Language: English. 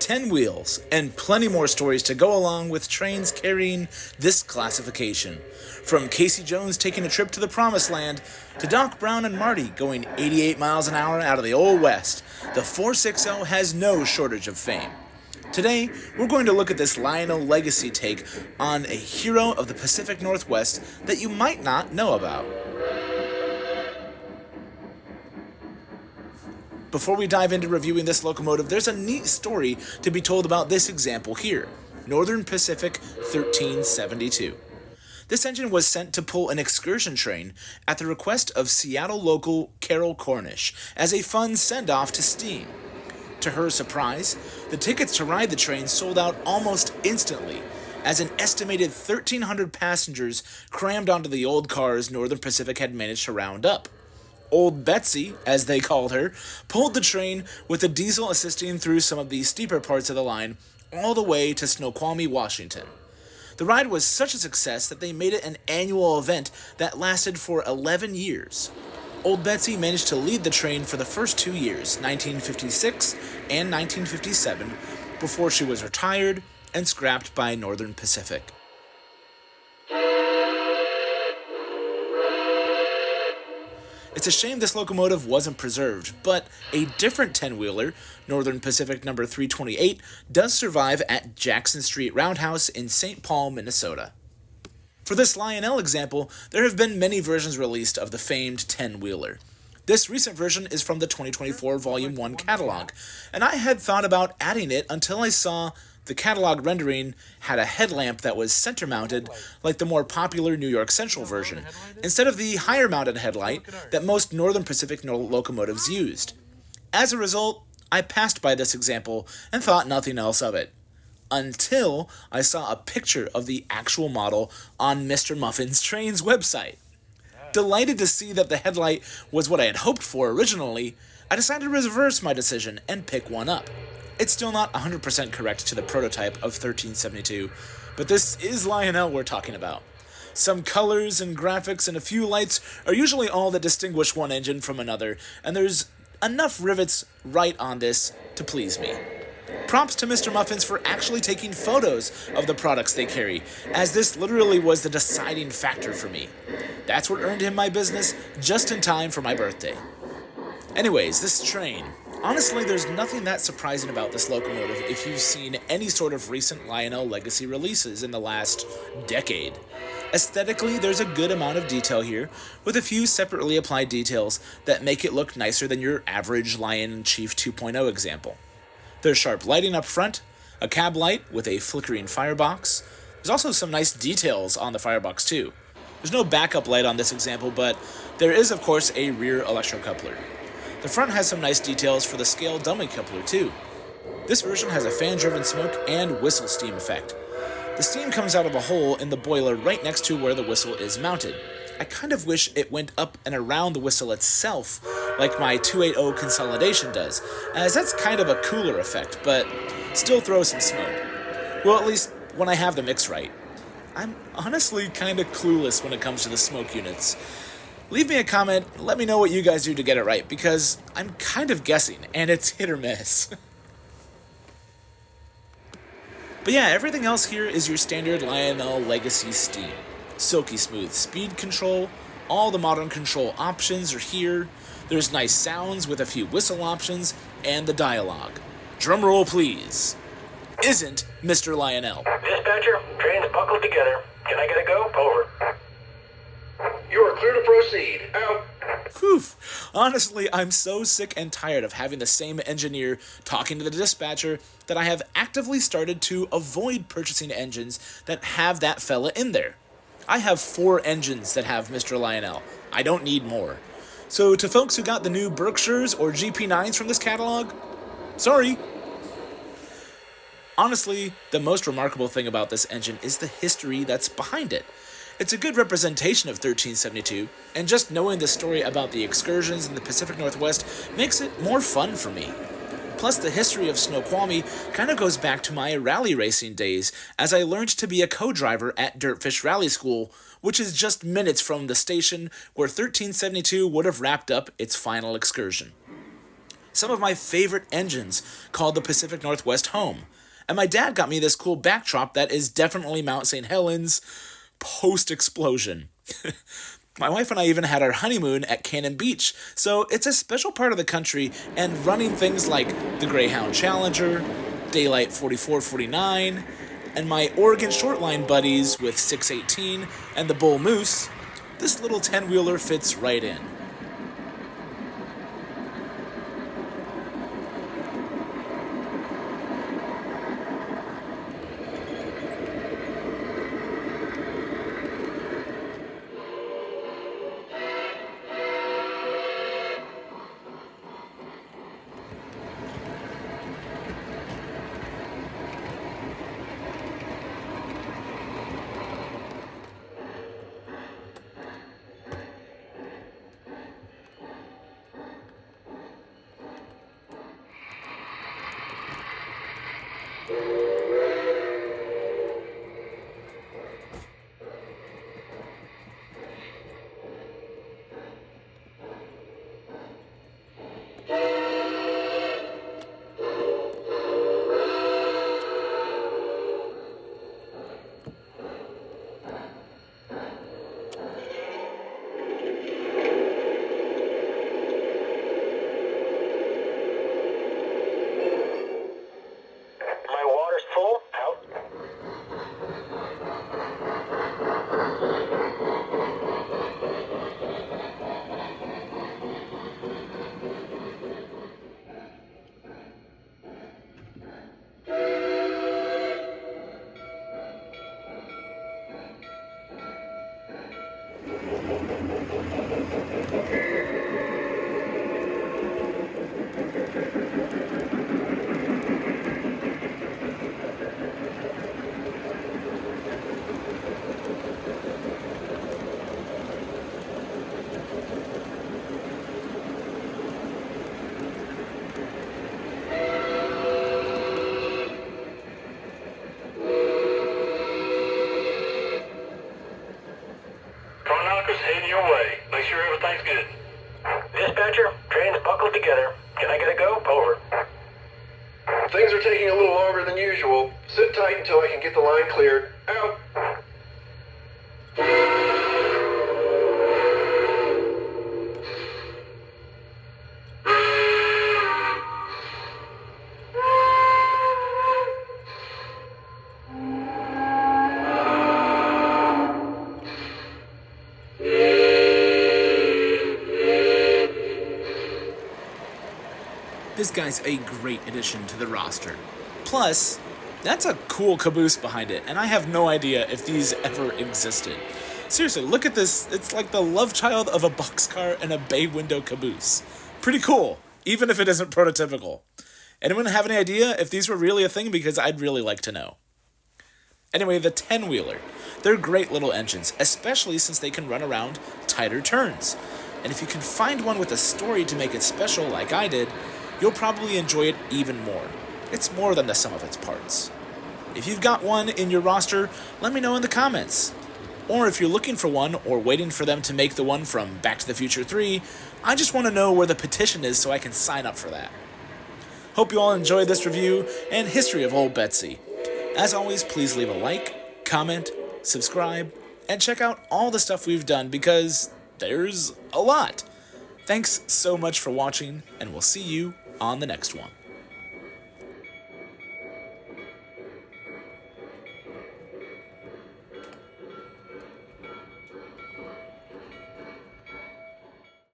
10 wheels, and plenty more stories to go along with trains carrying this classification. From Casey Jones taking a trip to the Promised Land, to Doc Brown and Marty going 88 miles an hour out of the Old West, the 460 has no shortage of fame. Today, we're going to look at this Lionel legacy take on a hero of the Pacific Northwest that you might not know about. Before we dive into reviewing this locomotive, there's a neat story to be told about this example here, Northern Pacific 1372. This engine was sent to pull an excursion train at the request of Seattle local Carol Cornish as a fun send-off to Steam. To her surprise, the tickets to ride the train sold out almost instantly, as an estimated 1,300 passengers crammed onto the old cars Northern Pacific had managed to round up. Old Betsy, as they called her, pulled the train with the diesel assisting through some of the steeper parts of the line all the way to Snoqualmie, Washington. The ride was such a success that they made it an annual event that lasted for 11 years. Old Betsy managed to lead the train for the first 2 years, 1956 and 1957, before she was retired and scrapped by Northern Pacific. It's a shame this locomotive wasn't preserved, but a different 10-wheeler, Northern Pacific number 328, does survive at Jackson Street Roundhouse in St. Paul, Minnesota. For this Lionel example, there have been many versions released of the famed 10-wheeler. This recent version is from the 2024 Volume 1 catalog, and I had thought about adding it until I saw the catalog rendering had a headlamp that was center-mounted like the more popular New York Central version, instead of the higher-mounted headlight that most Northern Pacific locomotives used. As a result, I passed by this example and thought nothing else of it, until I saw a picture of the actual model on Mr. Muffin's Train's website. Delighted to see that the headlight was what I had hoped for originally, I decided to reverse my decision and pick one up. It's still not 100% correct to the prototype of 1372, but this is Lionel we're talking about. Some colors and graphics and a few lights are usually all that distinguish one engine from another, and there's enough rivets right on this to please me. Props to Mr. Muffins for actually taking photos of the products they carry, as this literally was the deciding factor for me. That's what earned him my business just in time for my birthday. Anyways, this train. Honestly, there's nothing that surprising about this locomotive if you've seen any sort of recent Lionel legacy releases in the last decade. Aesthetically, there's a good amount of detail here, with a few separately applied details that make it look nicer than your average Lion Chief 2.0 example. There's sharp lighting up front, a cab light with a flickering firebox. There's also some nice details on the firebox too. There's no backup light on this example, but there is of course a rear electrocoupler. The front has some nice details for the scale dummy coupler too. This version has a fan-driven smoke and whistle steam effect. The steam comes out of a hole in the boiler right next to where the whistle is mounted. I kind of wish it went up and around the whistle itself, like my 280 consolidation does, as that's kind of a cooler effect, but still throws some smoke. Well, at least when I have the mix right. I'm honestly kind of clueless when it comes to the smoke units. Leave me a comment, let me know what you guys do to get it right, because I'm kind of guessing, and it's hit or miss. But yeah, everything else here is your standard Lionel Legacy steam. Silky smooth speed control, all the modern control options are here, there's nice sounds with a few whistle options, and the dialogue. Drumroll please. Isn't Mr. Lionel? Dispatcher, train's buckled together. Can I get a go? Over. You are clear to proceed. Out. Whew. Honestly, I'm so sick and tired of having the same engineer talking to the dispatcher that I have actively started to avoid purchasing engines that have that fella in there. I have 4 engines that have Mr. Lionel. I don't need more. So to folks who got the new Berkshires or GP9s from this catalog, sorry. Honestly, the most remarkable thing about this engine is the history that's behind it. It's a good representation of 1372, and just knowing the story about the excursions in the Pacific Northwest makes it more fun for me. Plus, the history of Snoqualmie kind of goes back to my rally racing days, as I learned to be a co-driver at Dirtfish Rally School, which is just minutes from the station where 1372 would have wrapped up its final excursion. some of my favorite engines called the Pacific Northwest home. And my dad got me this cool backdrop that is definitely Mount St. Helens post-explosion. My wife and I even had our honeymoon at Cannon Beach, so it's a special part of the country, and running things like the Greyhound Challenger, Daylight 4449, and my Oregon Shortline buddies with 618 and the Bull Moose, this little 10-wheeler fits right in. My water's full. Out. Heading your way. Make sure everything's good. Dispatcher, train's buckled together. Can I get a go? Over. Things are taking a little longer than usual. Sit tight until I can get the line cleared. Out. This guy's a great addition to the roster. Plus, that's a cool caboose behind it, and I have no idea if these ever existed. Seriously, look at this. It's like the love child of a boxcar and a bay window caboose. Pretty cool, even if it isn't prototypical. Anyone have any idea if these were really a thing? Because I'd really like to know. Anyway, the 10-wheeler. They're great little engines, especially since they can run around tighter turns. And if you can find one with a story to make it special like I did, you'll probably enjoy it even more. It's more than the sum of its parts. If you've got one in your roster, let me know in the comments. Or if you're looking for one or waiting for them to make the one from Back to the Future 3, I just want to know where the petition is so I can sign up for that. Hope you all enjoyed this review and history of Old Betsy. As always, please leave a like, comment, subscribe, and check out all the stuff we've done because there's a lot. Thanks so much for watching, and we'll see you on the next one.